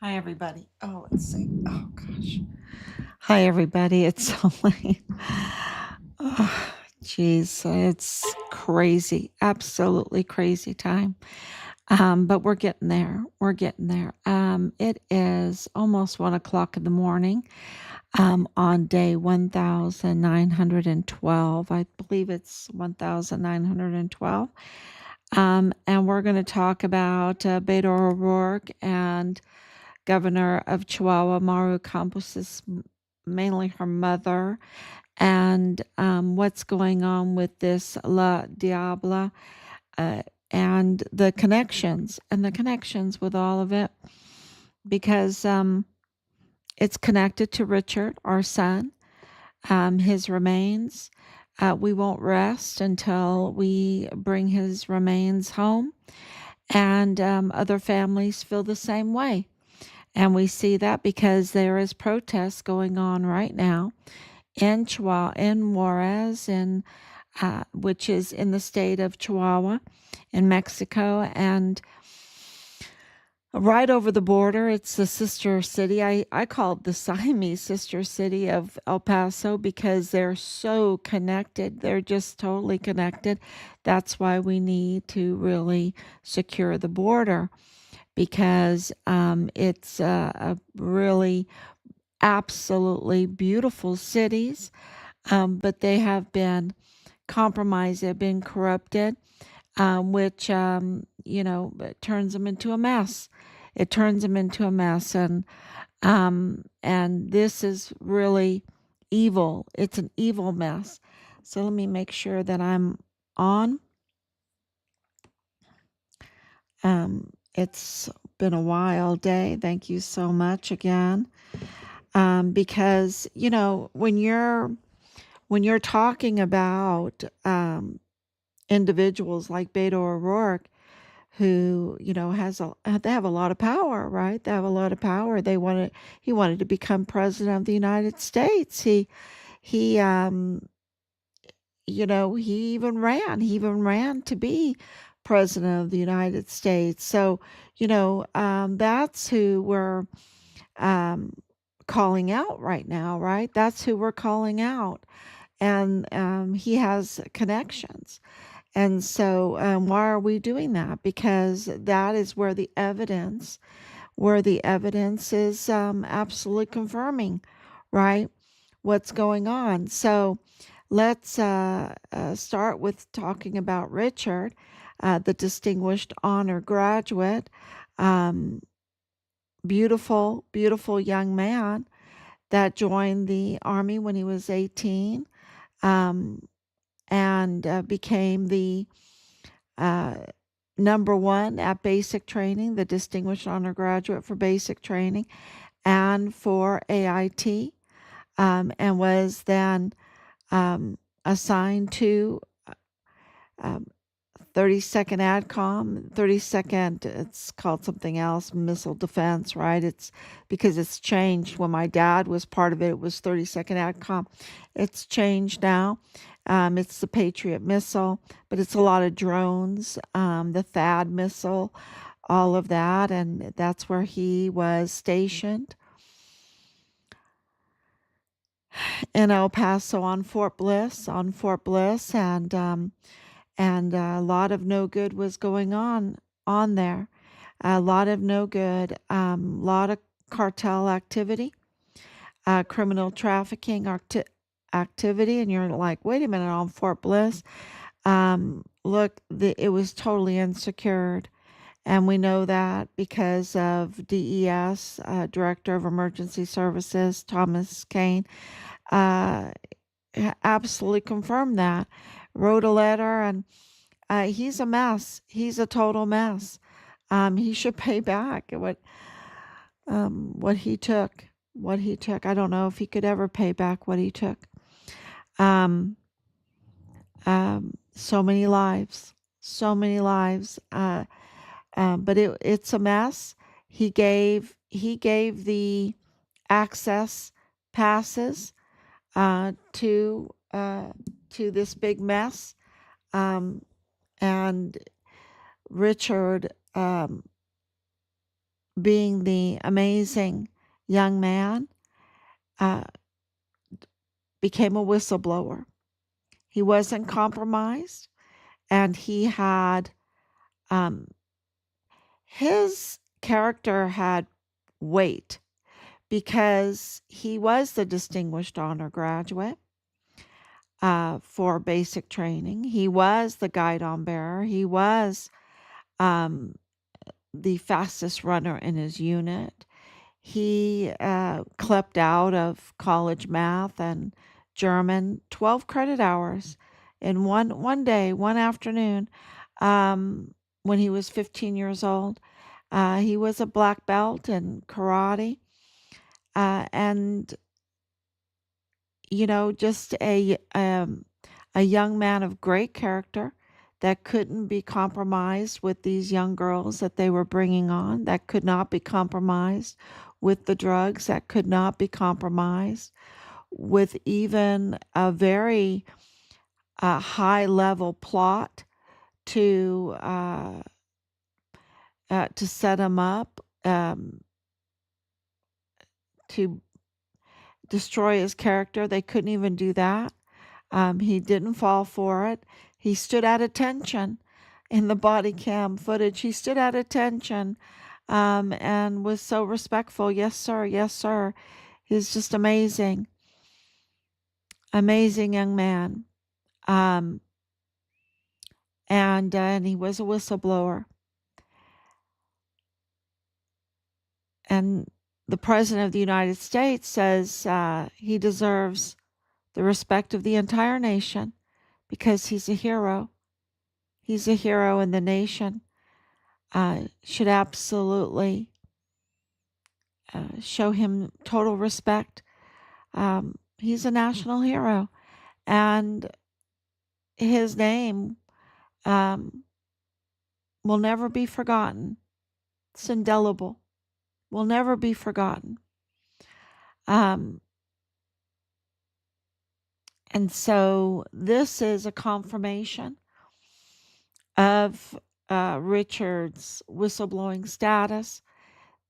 Hi, everybody. Oh, let's see. Oh, gosh. Hi, everybody. It's so late. Oh, geez. It's crazy. Absolutely crazy time. But we're getting there. We're getting there. It is almost 1 o'clock in the morning on day 1912. I believe it's 1912. And we're going to talk about Beto O'Rourke and Governor of Chihuahua, Maru Campos, mainly her mother, and what's going on with this La Diabla, uh, and the connections with all of it, because it's connected to Richard, our son, his remains. We won't rest until we bring his remains home, and other families feel the same way. And we see that because there is protests going on right now in Chihuahua, in Juarez, which is in the state of Chihuahua in Mexico, and right over the border. It's the sister city. I call it the Siamese sister city of El Paso because they're so connected. They're just totally connected. That's why we need to really secure the border because it's a really absolutely beautiful cities, but they have been compromised, they've been corrupted, which, it turns them into a mess. It turns them into a mess. And this is really evil. It's an evil mess. So let me make sure that I'm on. It's been a wild day. Thank you so much again. Because when you're talking about individuals like Beto O'Rourke, who they have a lot of power, right? They have a lot of power. He wanted to become president of the United States. He even ran to be president of the United States. So that's who we're um, calling out right now, right? That's who we're calling out. And he has connections. And so why are we doing that? Because that is where the evidence is absolutely confirming, right? What's going on. So let's start with talking about Richard, the distinguished honor graduate. Um, Beautiful, beautiful young man that joined the Army when he was 18, um, and became the uh, number one at basic training, the Distinguished Honor Graduate for basic training and for AIT, and was then assigned to um, 32nd ADCOM, 32nd, it's called something else, missile defense, right? It's because it's changed. When my dad was part of it, it was 32nd ADCOM. It's changed now. It's the Patriot missile, but it's a lot of drones, the THAAD missile, all of that. And that's where he was stationed in El Paso on Fort Bliss, and a lot of no good was going on there. A lot of no good, lot of cartel activity, criminal trafficking activity, and you're like, wait a minute, on Fort Bliss. Look, it was totally insecured, and we know that because of DES, Director of Emergency Services, Thomas Kane, uh, absolutely confirmed that. Wrote a letter, and he's a mess. He's a total mess. He should pay back what he took. What he took. I don't know if he could ever pay back what he took. Um, so many lives. So many lives. But it's a mess. He gave the access passes to this big mess. Um, and Richard being the amazing young man, uh, became a whistleblower. He wasn't compromised, and he had um, his character had weight because he was the distinguished honor graduate for basic training. He was the guidon bearer. He was um, the fastest runner in his unit. He clept out of college math and German 12 credit hours in one day, one afternoon, when he was 15 years old. He was a black belt in karate, and just a young man of great character that couldn't be compromised with these young girls that they were bringing on, that could not be compromised with the drugs, that could not be compromised with even a very high level plot to set him up, to destroy his character. They couldn't even do that. He didn't fall for it. He stood at attention in the body cam footage. He stood at attention and was so respectful. Yes, sir. Yes, sir. He's just amazing. Amazing young man. And he was a whistleblower. And the President of the United States says he deserves the respect of the entire nation because he's a hero. He's a hero, and the nation should absolutely show him total respect. He's a national hero, and his name will never be forgotten. It's indelible. Will never be forgotten. And so this is a confirmation of Richard's whistleblowing status,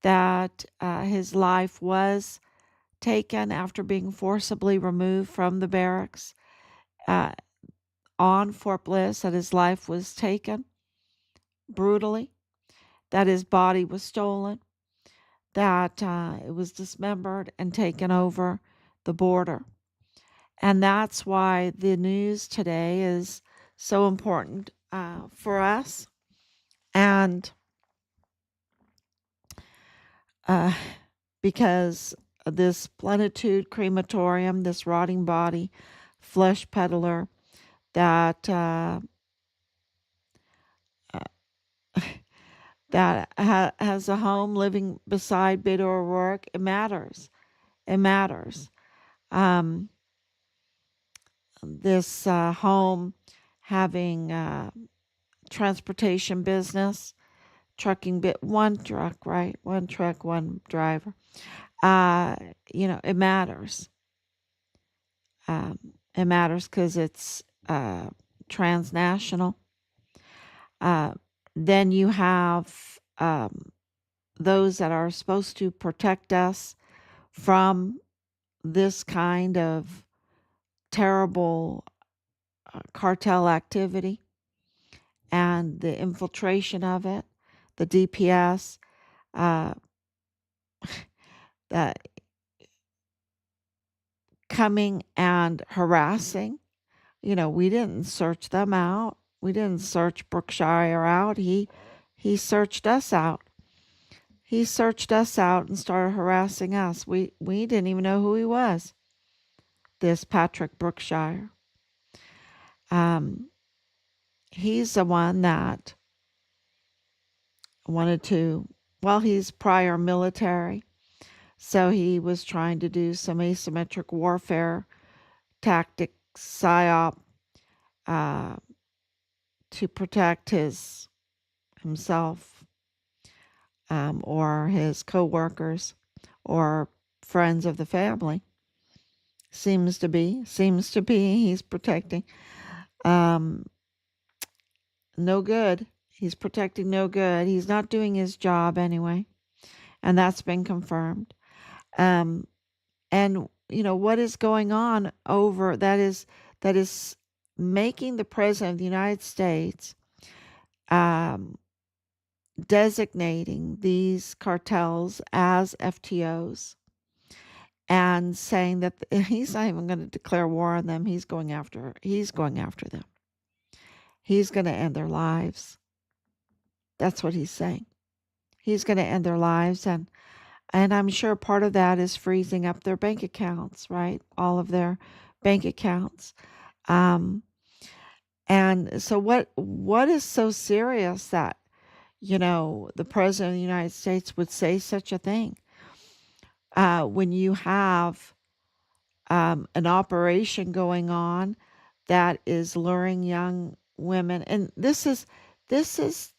that his life was taken after being forcibly removed from the barracks on Fort Bliss, that his life was taken brutally, that his body was stolen, that it was dismembered and taken over the border. And that's why the news today is so important for us. And because this plenitude crematorium, this rotting body, flesh peddler that has a home living beside Beto O'Rourke, it matters. It matters. This home having transportation business, trucking bit, one truck, right? One truck, one driver. It matters. It matters because it's transnational. Then you have those that are supposed to protect us from this kind of terrible cartel activity and the infiltration of it, the DPS, that coming and harassing. We didn't search them out. We didn't search Brookshire out. He searched us out. He searched us out and started harassing us. We didn't even know who he was. This Patrick Brookshire. He's the one that wanted to, he's prior military. So he was trying to do some asymmetric warfare tactics, psyop, to protect himself or his co-workers or friends of the family. Seems to be he's protecting no good. He's protecting no good. He's not doing his job anyway. and that's been confirmed. Um, and what is going on over that is making the president of the United States um, designating these cartels as FTOs and saying that he's not even going to declare war on them. He's going after them. He's going to end their lives. That's what he's saying. He's going to end their lives, and I'm sure part of that is freezing up their bank accounts, right? All of their bank accounts. Um, and so what is so serious that the president of the United States would say such a thing when you have an operation going on that is luring young women. And this is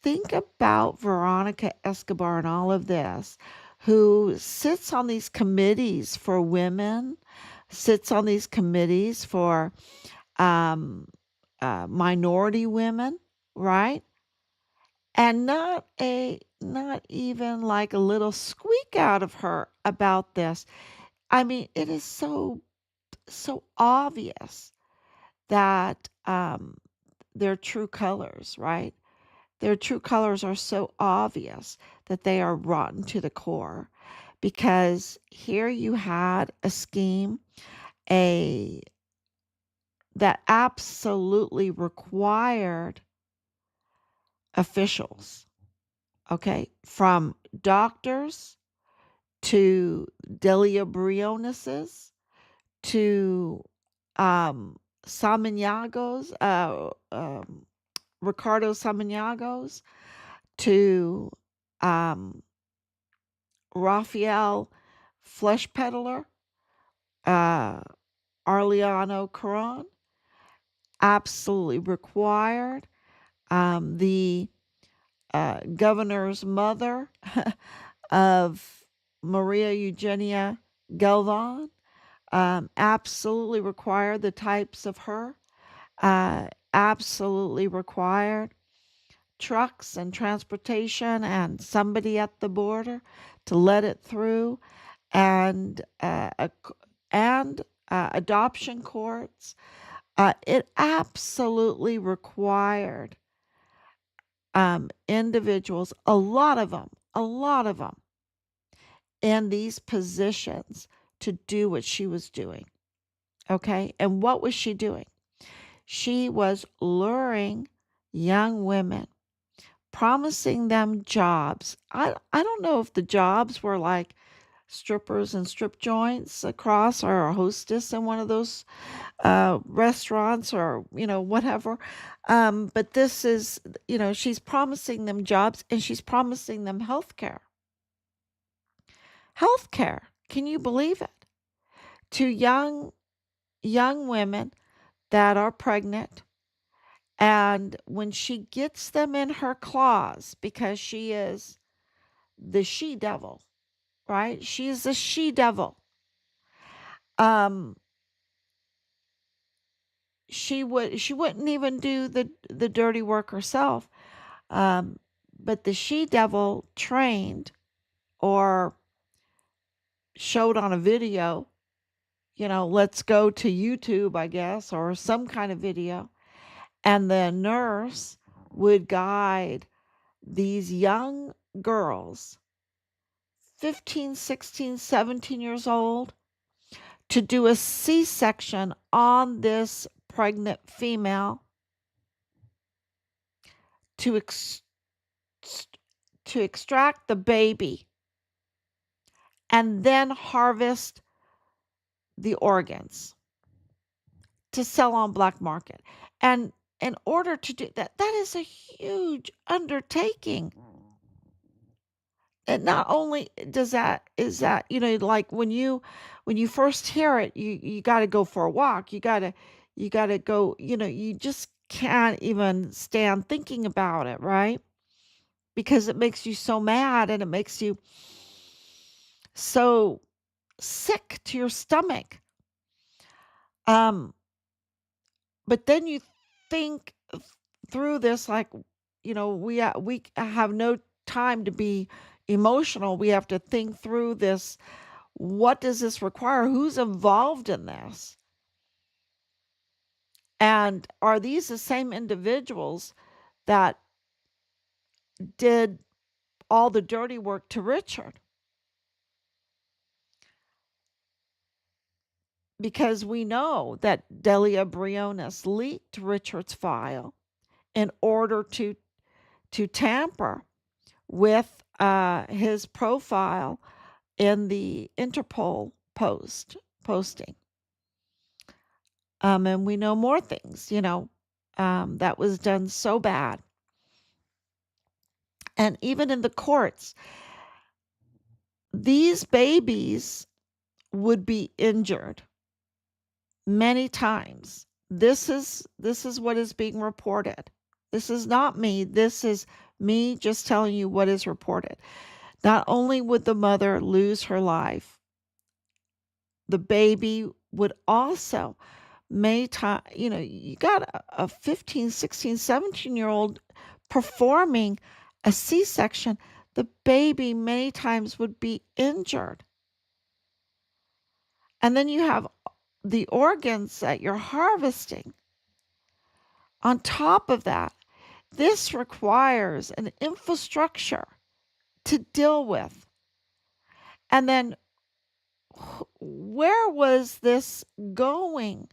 think about Veronica Escobar and all of this, who sits on these committees for women, sits on these committees for um, minority women, right? And not even like a little squeak out of her about this. I mean, it is so obvious that their true colors, right? Their true colors are so obvious that they are rotten to the core, because here you had a scheme, a that absolutely required officials, okay, from doctors to Delia Brioneses to Samaniagos, Ricardo Samaniagos, to um, Raphael Flesh Peddler, uh, Arliano Caron, absolutely required. The governor's mother of Maria Eugenia Galvan, absolutely required the types of her, absolutely required trucks and transportation and somebody at the border to let it through, and adoption courts. It absolutely required individuals, a lot of them in these positions to do what she was doing. Okay. And what was she doing? She was luring young women, promising them jobs. I don't know if the jobs were like strippers and strip joints across, or a hostess in one of those restaurants, or whatever. But this is, she's promising them jobs, and she's promising them health care. Health care. Can you believe it? To young women that are pregnant, and when she gets them in her claws, because she is the she devil, right? She is the she devil. Um, she wouldn't even do the dirty work herself. Um, but the she devil trained or showed on a video, let's go to YouTube, I guess, or some kind of video, and the nurse would guide these young girls, 15, 16, 17 years old, to do a C-section on this pregnant female to to extract the baby and then harvest the organs to sell on black market. And in order to do that, that is a huge undertaking. And not only does that is that, like when you first hear it, you got to go for a walk. You got to go, you just can't even stand thinking about it, right? Because it makes you so mad, and it makes you so sick to your stomach. Um but then you think through this, like, we have no time to be emotional. We have to think through this. What does this require? Who's involved in this? And are these the same individuals that did all the dirty work to Richard? Because we know that Delia Briones leaked Richard's file in order to tamper with his profile in the Interpol posting. And we know more things, that was done so bad. And even in the courts, these babies would be injured many times. This is what is being reported. This is not me. This is me just telling you what is reported. Not only would the mother lose her life, the baby would also many times, you got a 15, 16, 17-year-old performing a C-section. The baby many times would be injured. And then you have the organs that you're harvesting. On top of that, this requires an infrastructure to deal with. And then where was this going?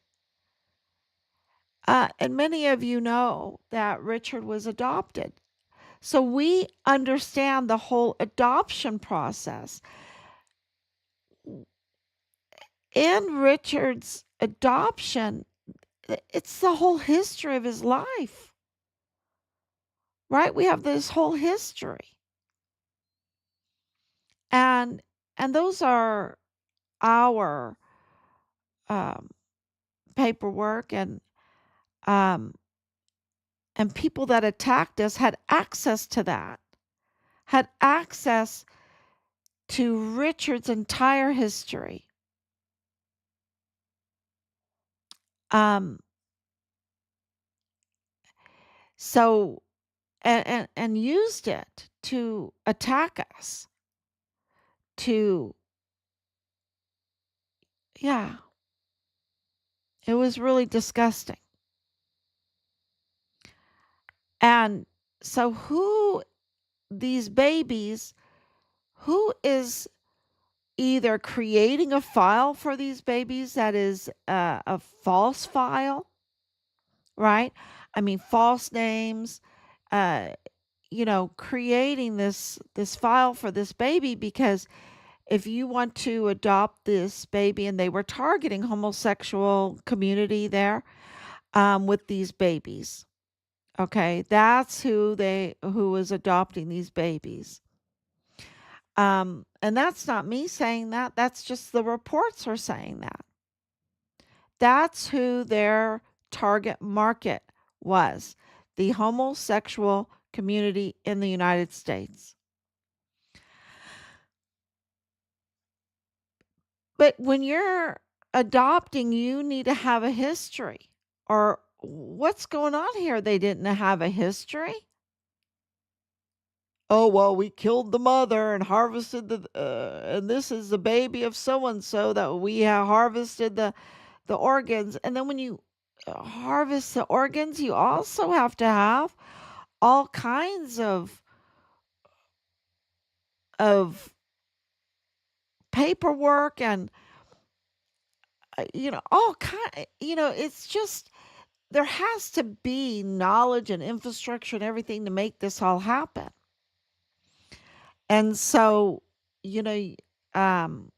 And many of you know that Richard was adopted. So we understand the whole adoption process. In Richard's adoption, it's the whole history of his life, right? We have this whole history. And those are our paperwork, um, and people that attacked us had access to that, had access to Richard's entire history. So and used it to attack us. Yeah, it was really disgusting. And so these babies, who is either creating a file for these babies that is a false file, right? I mean, false names, creating this file for this baby, because if you want to adopt this baby, and they were targeting homosexual community there, with these babies. Okay, that's who was adopting these babies. And that's not me saying that. That's just the reports are saying that. That's who their target market was, the homosexual community in the United States. But when you're adopting, you need to have a history. Or what's going on here? They didn't have a history. Oh, well, we killed the mother and harvested and this is the baby of so and so that we have harvested the organs. And then when you harvest the organs, you also have to have all kinds of paperwork and all kind. It's just, there has to be knowledge and infrastructure and everything to make this all happen. And so, um,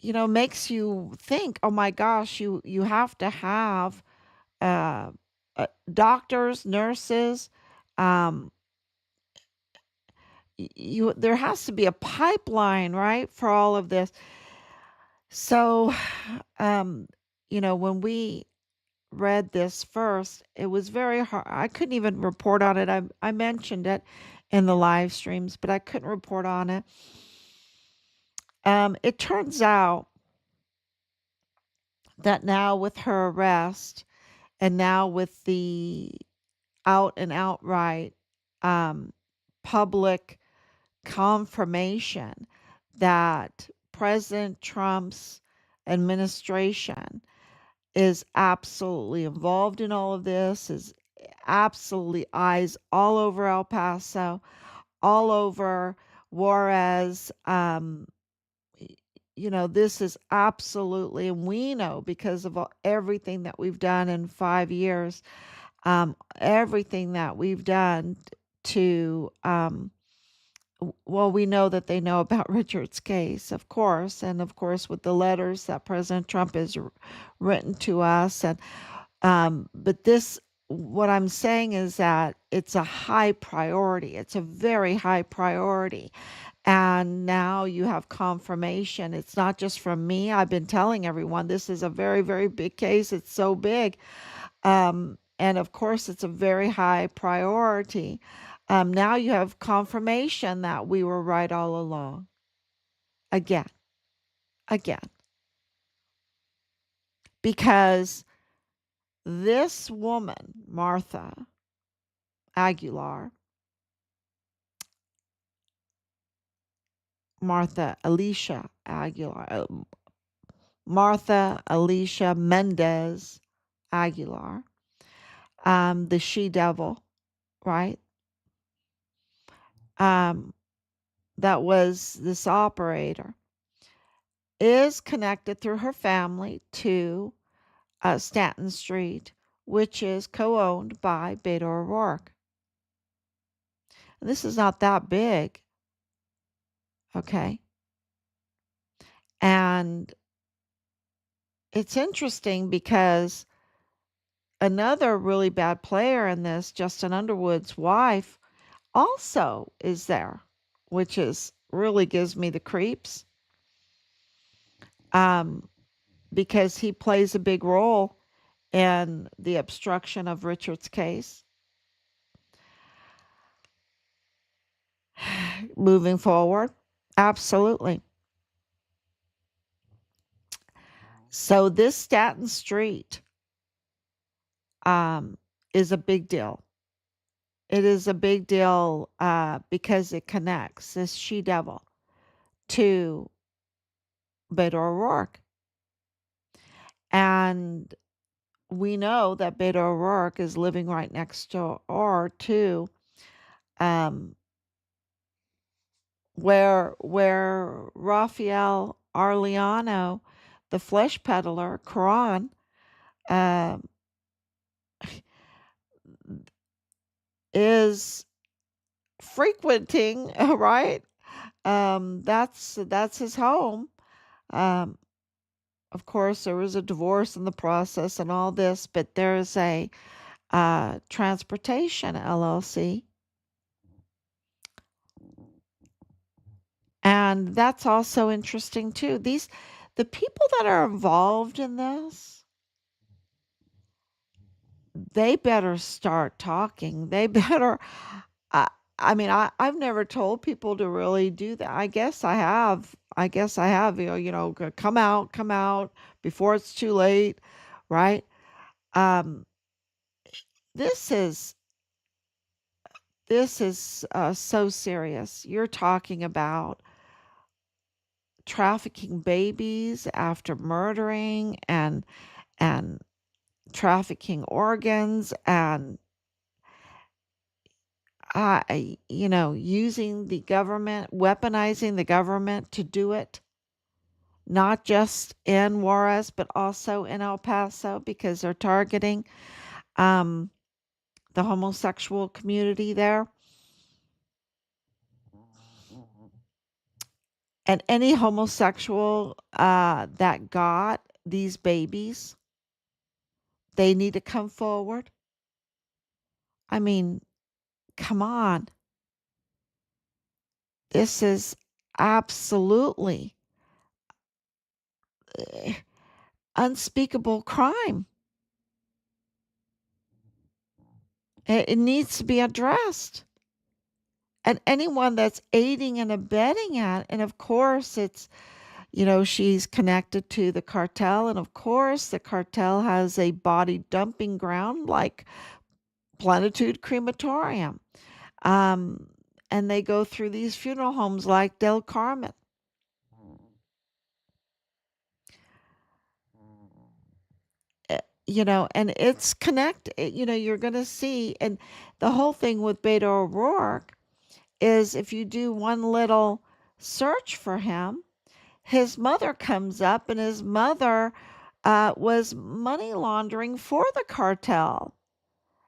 makes you think, oh my gosh, you have to have uh, doctors, nurses. Um, there has to be a pipeline, right, for all of this. So, when we read this first, it was very hard. I couldn't even report on it. I mentioned it in the live streams, but I couldn't report on it. It turns out that now with her arrest, and now with the out and outright public confirmation that President Trump's administration is absolutely involved in all of this, is absolutely eyes all over El Paso, all over Juarez. This is absolutely, and we know because of everything that we've done in 5 years, everything that we've done to, well, we know that they know about Richard's case, of course, and of course with the letters that President Trump has written to us, and but what I'm saying is that it's a high priority. It's a very high priority. And now you have confirmation. It's not just from me. I've been telling everyone this is a very, very big case. It's so big. And of course, it's a very high priority. Now you have confirmation that we were right all along. Again, again. Because this woman, Aguilar, Martha Alicia Mendez Aguilar, the she devil, right? That was this operator, is connected through her family to Stanton Street, which is co-owned by Beto O'Rourke. And this is not that big, okay? And it's interesting because another really bad player in this, Justin Underwood's wife, also is there, which is really gives me the creeps. Because he plays a big role in the obstruction of Richard's case. Moving forward, absolutely. So this Stanton Street is a big deal. It is a big deal because it connects this she devil to Beto O'Rourke. And we know that Beto O'Rourke is living right next door to where Rafael Arellano, the flesh peddler, Quran, is frequenting, right? That's his home. Of course, there was a divorce in the process and all this, but there is a transportation LLC. And that's also interesting too. The people that are involved in this, they better start talking. They better, I, I've never told people to really do that. I guess I have. Come out before it's too late, right? Um, this is so serious. You're talking about trafficking babies after murdering and trafficking organs and using the government, weaponizing the government to do it, not just in Juarez, but also in El Paso because they're targeting the homosexual community there. And any homosexual that got these babies, they need to come forward. I mean, come on. This is absolutely unspeakable crime. It needs to be addressed. And anyone that's aiding and abetting it, and of course it's, she's connected to the cartel, and of course the cartel has a body dumping ground like Plenitude Crematorium. and they go through these funeral homes like Del Carmen. And it's connected. You're going to see, and the whole thing with Beto O'Rourke is if you do one little search for him, his mother comes up, and his mother was money laundering for the cartel.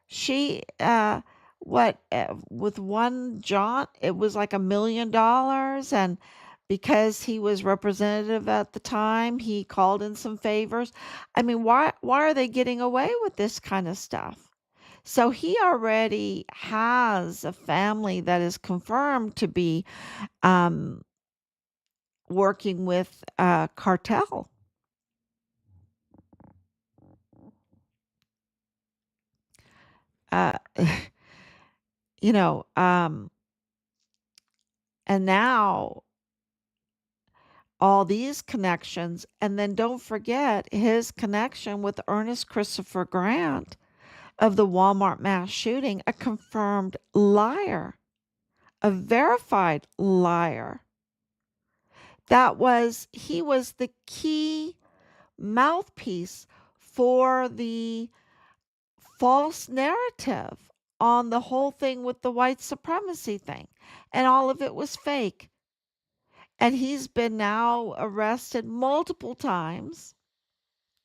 She, with one John, it was like $1 million. And because he was representative at the time, he called in some favors. I mean, why are they getting away with this kind of stuff? So he already has a family that is confirmed to be um, working with cartel. Uh, you know, um, and now all these connections, and then don't forget his connection with Ernest Christopher Grant of the Walmart mass shooting, a confirmed liar, a verified liar. He was the key mouthpiece for the false narrative on the whole thing with the white supremacy thing. And all of it was fake. And he's been now arrested multiple times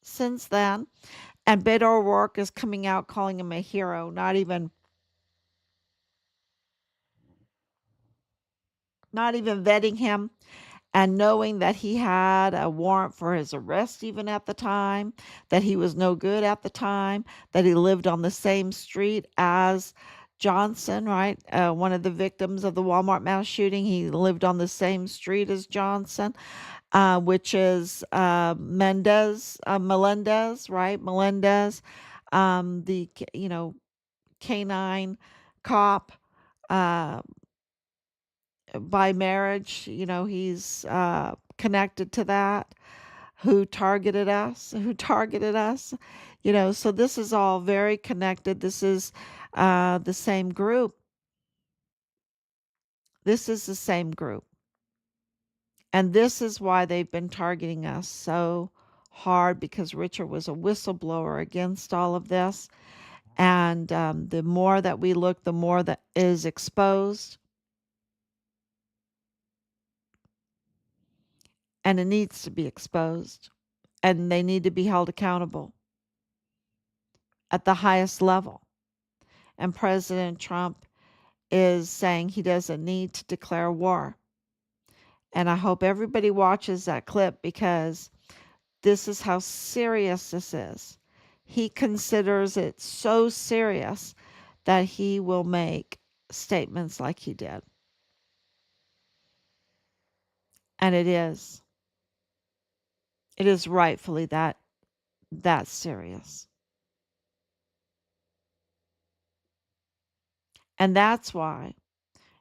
since then. And Beto O'Rourke is coming out calling him a hero, not even vetting him, and knowing that he had a warrant for his arrest even at the time, that he was no good at the time, that he lived on the same street as Johnson, right? One of the victims of the Walmart mass shooting, he lived on the same street as Johnson, which is Melendez, right? Melendez, the canine cop. Uh, by marriage, he's connected to that, who targeted us. So this is all very connected. This is the same group. This is the same group. And this is why they've been targeting us so hard, because Richard was a whistleblower against all of this. And the more that we look, the more that is exposed. And it needs to be exposed. And they need to be held accountable at the highest level. And President Trump is saying he doesn't need to declare war. And I hope everybody watches that clip, because this is how serious this is. He considers it so serious that he will make statements like he did. And it is. It is rightfully that serious. And that's why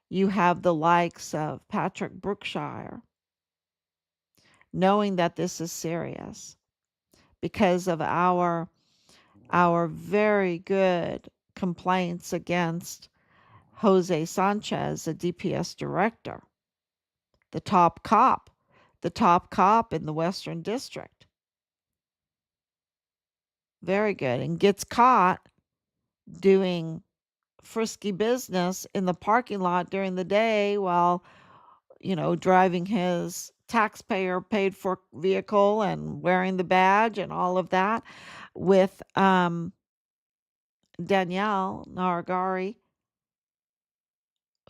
you have the likes of Patrick Brookshire knowing that this is serious because of our very good complaints against Jose Sanchez, the DPS director, the top cop, in the Western District. Very good. And gets caught doing frisky business in the parking lot during the day while, driving his taxpayer paid for vehicle and wearing the badge and all of that with Danielle Naragari,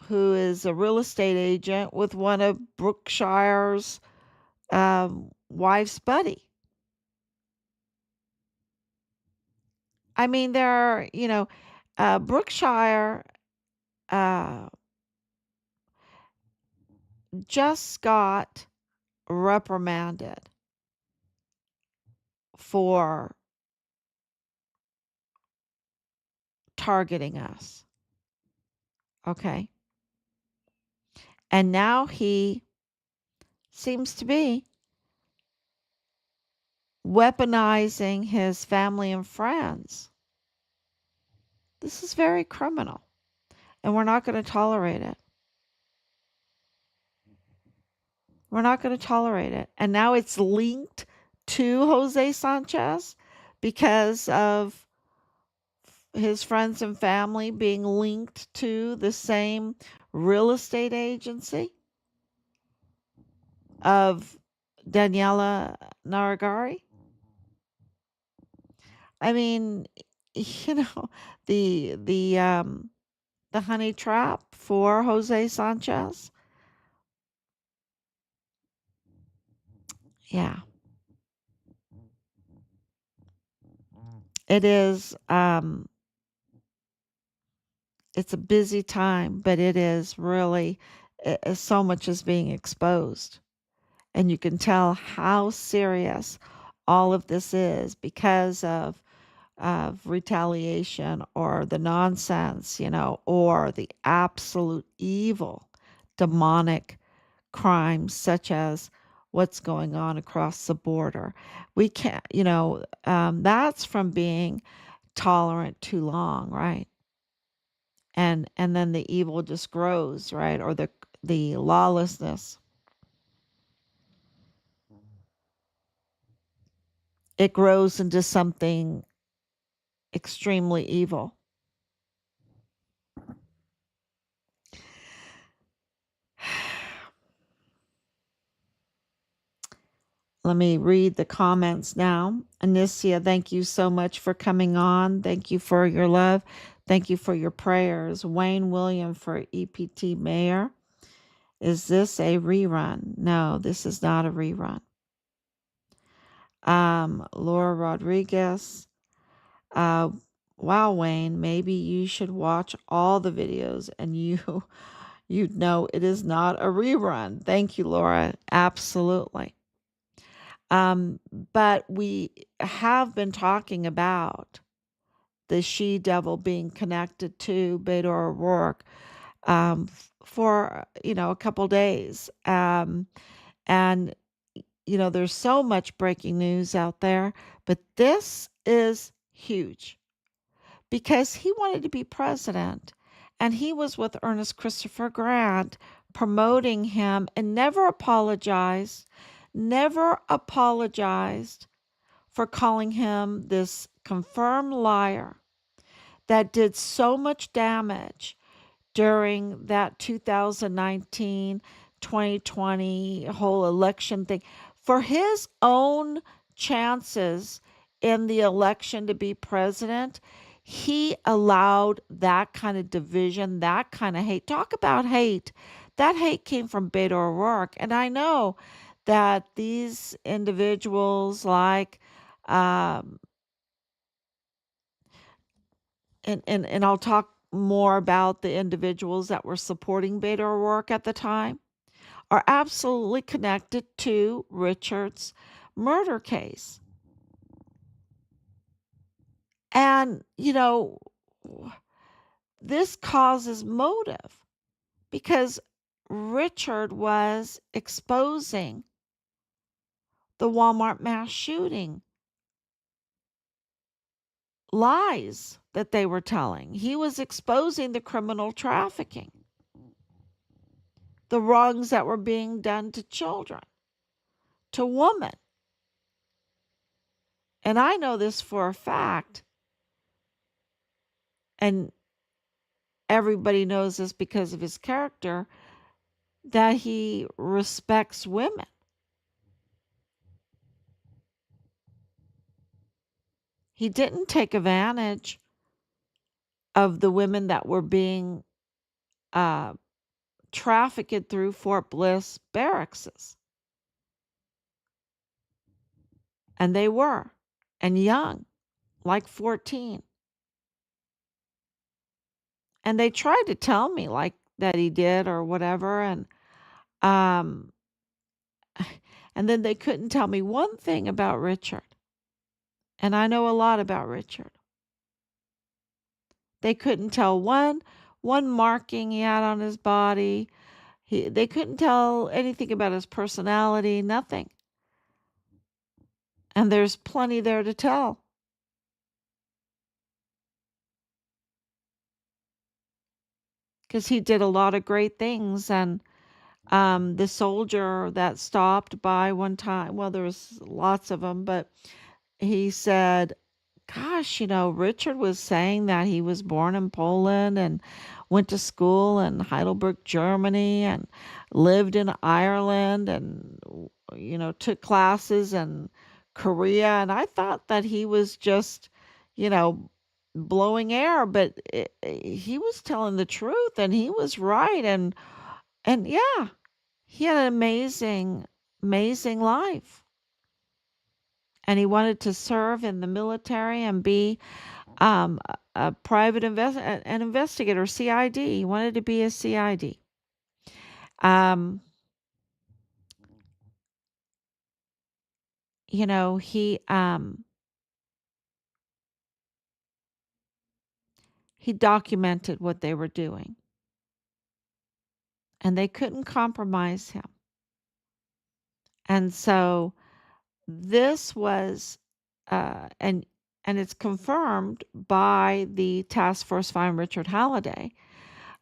who is a real estate agent with one of Brookshire's wife's buddy. I mean, Brookshire uh, just got reprimanded for targeting us. Okay. And now he seems to be weaponizing his family and friends. This is very criminal, and we're not going to tolerate it. We're not going to tolerate it. And now it's linked to Jose Sanchez because of his friends and family being linked to the same real estate agency of Daniela Naragari. I mean, you know, the honey trap for Jose Sanchez. Yeah. It is it's a busy time, but it is really so much is being exposed. And you can tell how serious all of this is because of retaliation or the nonsense, or the absolute evil, demonic crimes such as what's going on across the border. We can't, that's from being tolerant too long, right? And then the evil just grows, right? Or the lawlessness. It grows into something extremely evil. Let me read the comments now. Anicia, thank you so much for coming on. Thank you for your love. Thank you for your prayers. Wayne William for EPT Mayor. Is this a rerun? No, this is not a rerun. Laura Rodriguez. Wow, Wayne, maybe you should watch all the videos and you'd know it is not a rerun. Thank you, Laura. Absolutely. But we have been talking about the she devil being connected to Beto O'Rourke for a couple days, and there's so much breaking news out there, but this is huge because he wanted to be president, and he was with Ernest Christopher Grant promoting him, and never apologized for calling him this confirmed liar that did so much damage during that 2019 2020 whole election thing. For his own chances in the election to be president, he allowed that kind of division, that kind of hate. Talk about hate. That hate came from Beto O'Rourke. And I know that these individuals like um, and I'll talk more about the individuals that were supporting Beto O'Rourke at the time, are absolutely connected to Richard's murder case. And, this causes motive because Richard was exposing the Walmart mass shooting lies that they were telling. He was exposing the criminal trafficking, the wrongs that were being done to children, to women. And I know this for a fact, and everybody knows this because of his character, that he respects women. He didn't take advantage of the women that were being uh, trafficked through Fort Bliss barracks. And they were, and young, like 14. And they tried to tell me like that he did or whatever. Um, and then they couldn't tell me one thing about Richard. And I know a lot about Richard. They couldn't tell one marking he had on his body. They couldn't tell anything about his personality, nothing. And there's plenty there to tell. Because he did a lot of great things, and The soldier that stopped by one time, well, there was lots of them, but he said, gosh, Richard was saying that he was born in Poland and went to school in Heidelberg, Germany, and lived in Ireland and, took classes in Korea. And I thought that he was just, you know, blowing air, but he was telling the truth and he was right. And yeah, he had an amazing, amazing life. And he wanted to serve in the military and be a an investigator, CID. He wanted to be a CID. Um, you know, he documented what they were doing, and they couldn't compromise him. And so this was, and it's confirmed by the task force find Richard Halliday,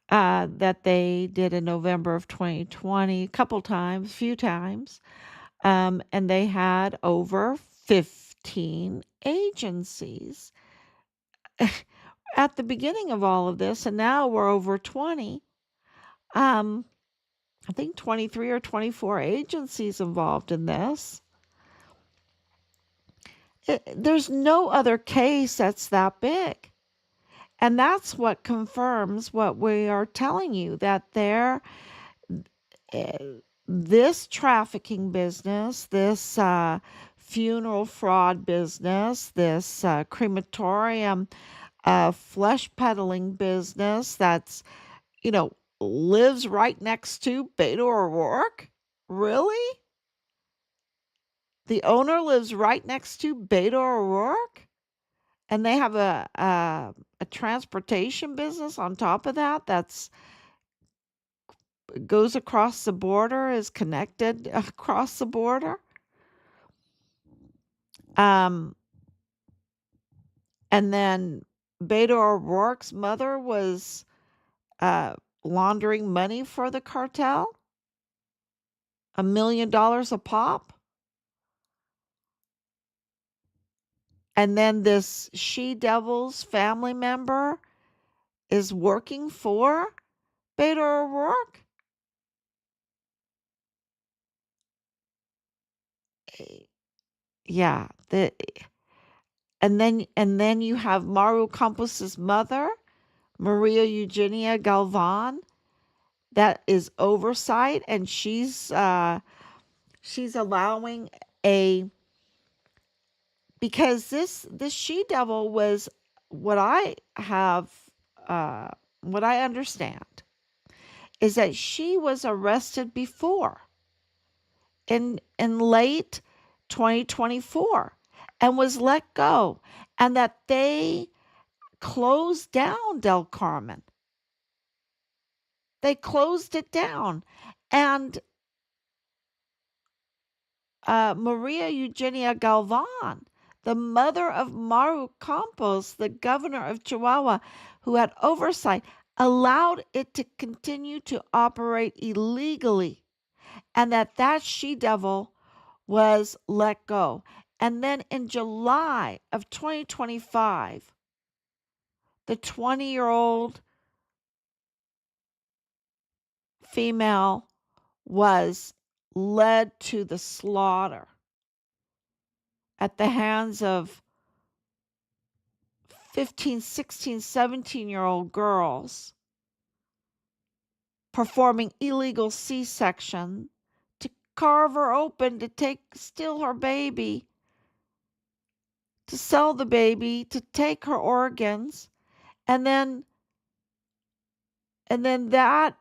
that they did in November of 2020, a couple times, few times. And they had over 15 agencies at the beginning of all of this, and now we're over 20. Um, I think 23 or 24 agencies involved in this. There's no other case that's that big. And that's what confirms what we are telling you, that uh, this trafficking business, this funeral fraud business, this crematorium flesh peddling business that's, you know, lives right next to Beto O'Rourke. Really? The owner lives right next to Beto O'Rourke? And they have a transportation business on top of that that's goes across the border, is connected across the border. Um, and then Beto O'Rourke's mother was uh, laundering money for the cartel, $1 million a pop. And then this she devil's family member is working for Beto O'Rourke. Eh, Yeah, and then you have Maru Campos's mother, Maria Eugenia Galvan, that is oversight, and she's allowing a because this she devil was what I have uh, what I understand is that she was arrested before in late 2024 and was let go, and that they closed down Del Carmen. They closed it down. And Maria Eugenia Galvan, the mother of Maru Campos, the governor of Chihuahua, who had oversight, allowed it to continue to operate illegally, and that she devil was let go. And then in July of 2025, the 20-year-old female was led to the slaughter at the hands of 15, 16, 17-year-old girls performing illegal C-section to carve her open, to steal her baby, to sell the baby, to take her organs, and then that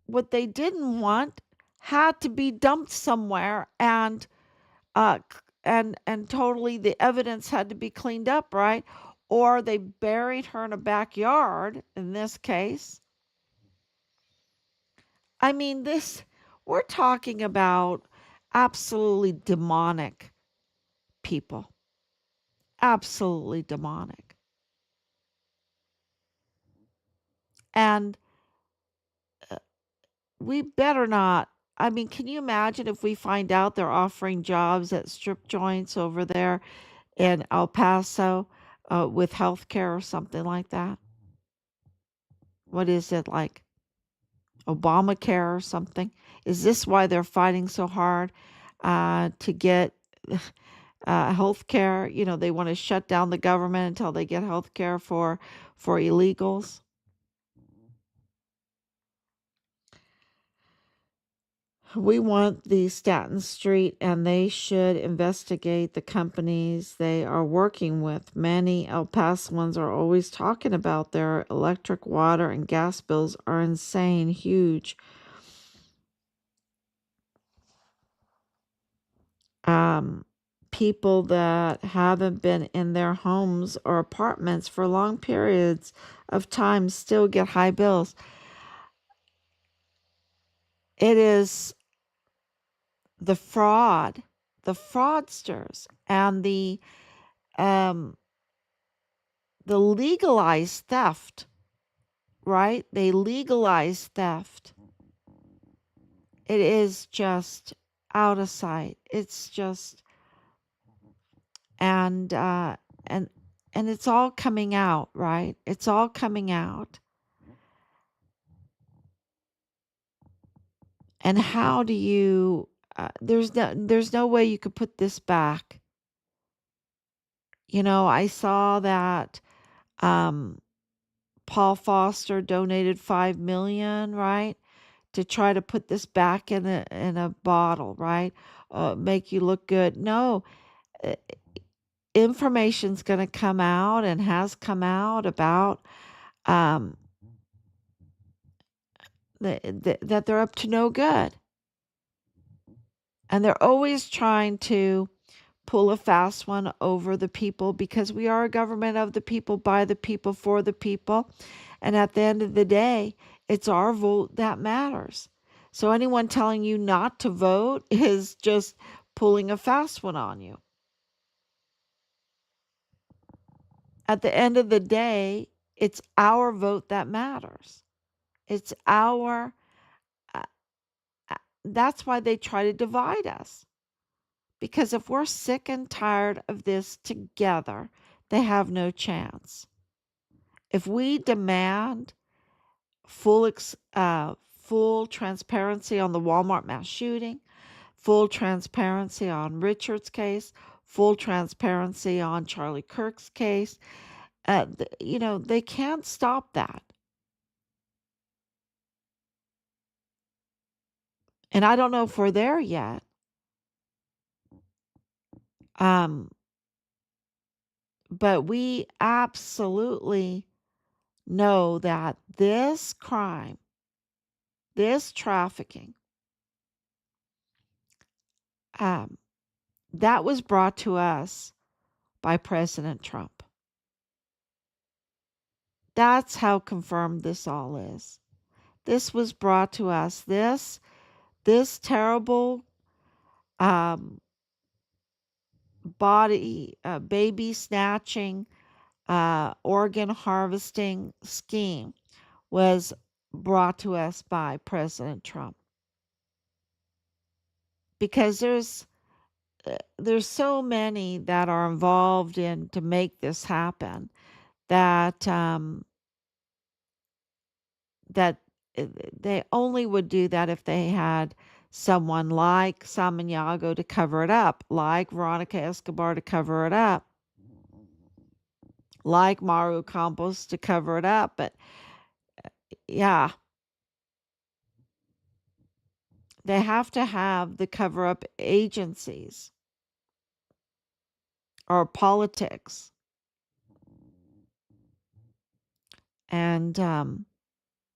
what they didn't want had to be dumped somewhere, and uh and totally the evidence had to be cleaned up, right? Or they buried her in a backyard in this case. I mean, this we're talking about absolutely demonic people. Absolutely demonic. And we better not. I mean, can you imagine if we find out they're offering jobs at strip joints over there in El Paso with healthcare or something like that? What is it like? Obamacare or something? Is this why they're fighting so hard to get health care? You know, they want to shut down the government until they get health care for illegals. We want the Staten Street, and they should investigate the companies they are working with. Many El Pasoans are always talking about their electric, water, and gas bills are insane, huge. Um, People that haven't been in their homes or apartments for long periods of time still get high bills. It is the fraud, the fraudsters, and um, the legalized theft, right? They legalize theft. It is just out of sight. It's just and uh and and it's all coming out, right? It's all coming out. And how do you there's no way you could put this back. You know, I saw that um Paul Foster donated 5 million, right? To try to put this back in a bottle, right? Make you look good. No, uh, information's going to come out and has come out about um, that they're up to no good, and they're always trying to pull a fast one over the people because we are a government of the people, by the people, for the people, and at the end of the day, it's our vote that matters. So anyone telling you not to vote is just pulling a fast one on you. At the end of the day, it's our vote that matters. It's our, uh, that's why they try to divide us. Because if we're sick and tired of this together, they have no chance. If we demand full transparency on the Walmart mass shooting, full transparency on Richard's case, full transparency on Charlie Kirk's case, they can't stop that. And I don't know if we're there yet. Um, but we absolutely know that this crime, this trafficking, um, that was brought to us by President Trump. That's how confirmed this all is. This was brought to us. This terrible um, baby snatching, organ harvesting scheme was brought to us by President Trump. Because there's so many that are involved in to make this happen that that they only would do that if they had someone like Samaniago to cover it up, like Veronica Escobar to cover it up, like Maru Campos to cover it up. But yeah, they have to have the cover up agencies or politics. And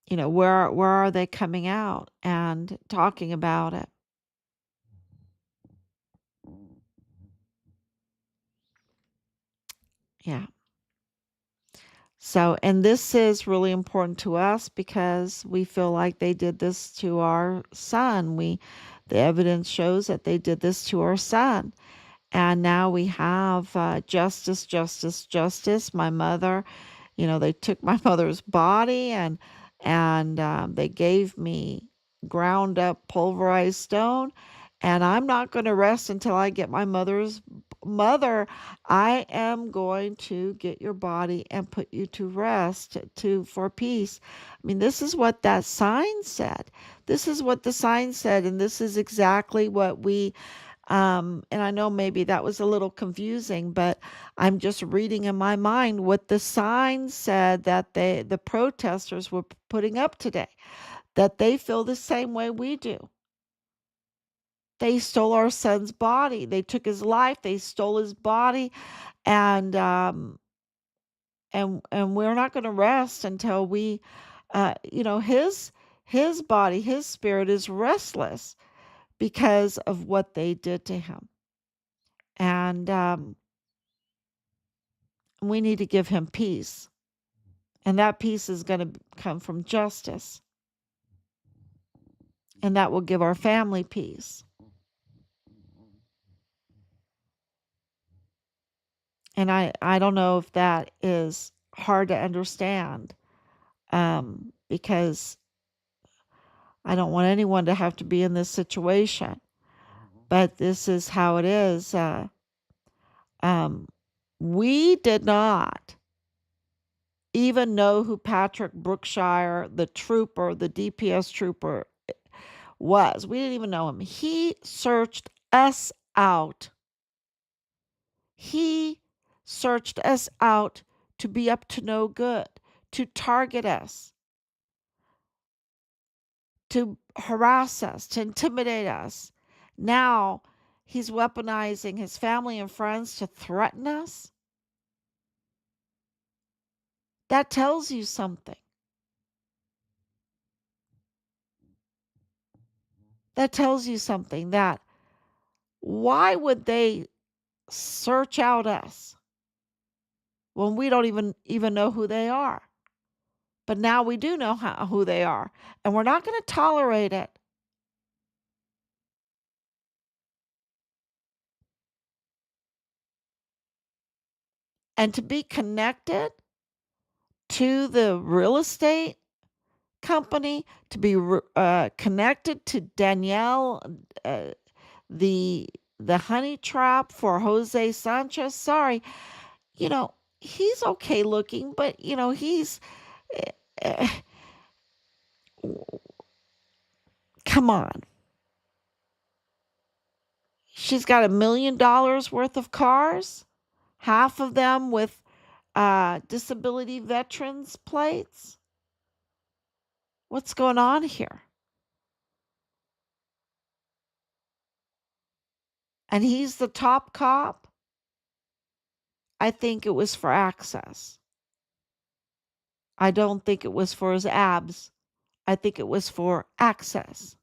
where are they coming out and talking about it? Yeah. So, and this is really important to us because we feel like they did this to our son. The evidence shows that they did this to our son. And now we have justice, justice, justice. My mother, they took my mother's body and they gave me ground up pulverized stone, and I'm not going to rest until I get my mother. I am going to get your body and put you to rest to for peace. I mean, this is what that sign said. This is what the sign said, and this is exactly what we and I know maybe that was a little confusing, but I'm just reading in my mind what the sign said that the protesters were putting up today, that they feel the same way we do. They stole our son's body. They took his life. They stole his body, and we're not going to rest until we, his body, his spirit is restless because of what they did to him, and we need to give him peace, and that peace is going to come from justice, and that will give our family peace. And I don't know if that is hard to understand, because I don't want anyone to have to be in this situation, but this is how it is. Um, we did not even know who Patrick Brookshire, the trooper, the DPS trooper, was. We didn't even know him. He searched us out. He searched us out to be up to no good, to target us, to harass us, to intimidate us. Now he's weaponizing his family and friends to threaten us. That tells you something. That tells you something, that why would they search out us when we don't even know who they are? But now we do know who they are, and we're not going to tolerate it. And to be connected to the real estate company, to be connected to Danielle, uh, the the honey trap for Jose Sanchez. Sorry, you know, he's okay looking, but he's uh, come on. She's got $1 million worth of cars, half of them with disability veterans plates. What's going on here? And he's the top cop. I think it was for access. I don't think it was for his abs. I think it was for access.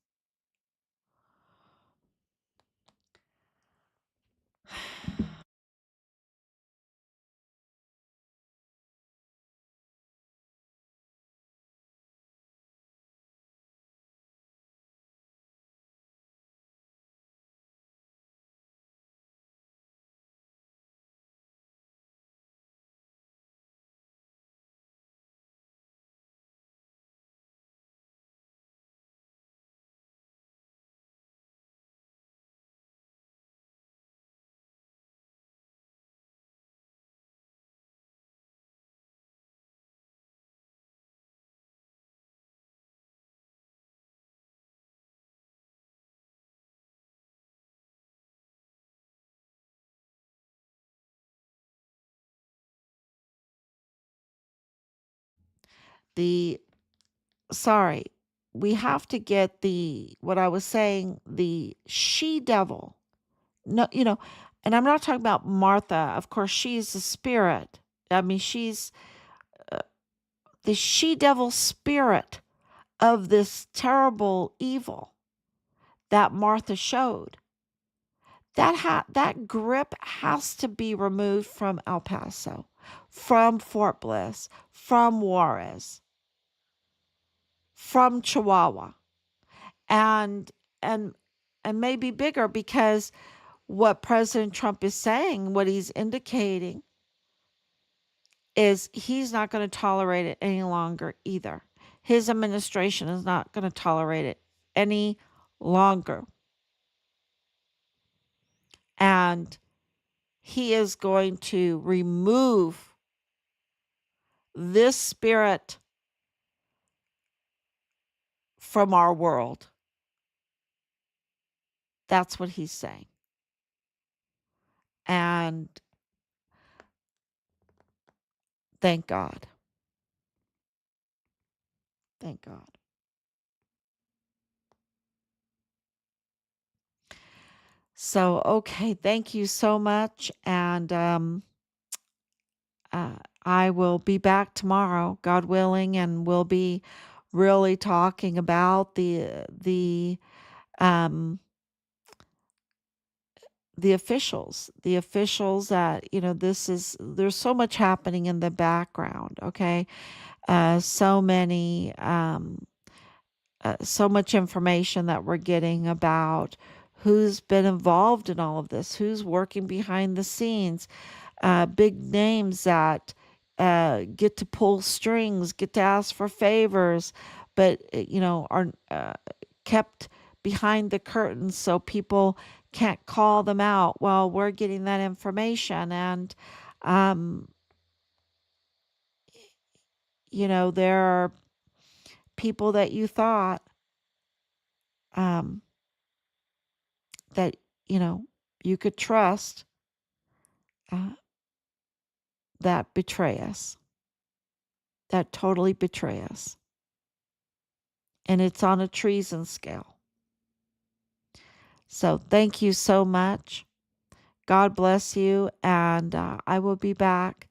The sorry, we have to get the what I was saying, the she devil. No, and I'm not talking about Martha. Of course, she's a spirit. I mean, she's the she devil spirit of this terrible evil that Martha showed. That grip has to be removed from El Paso, from Fort Bliss, from Juarez, from Chihuahua, and and and maybe bigger, because what President Trump is saying, what he's indicating, is he's not going to tolerate it any longer either. His administration is not going to tolerate it any longer. And he is going to remove this spirit from our world. That's what he's saying. And thank God. Thank God. So, okay, thank you so much. And I will be back tomorrow, God willing, and we'll be really talking about um, the officials that, there's so much happening in the background. Okay. So many, so much information that we're getting about who's been involved in all of this, who's working behind the scenes, big names that get to pull strings, get to ask for favors, but are kept behind the curtains so people can't call them out. Well, we're getting that information, and um, there are people that you thought um, that you could trust uh, that betray us, that totally betray us, and it's on a treason scale. So thank you so much. God bless you, and I will be back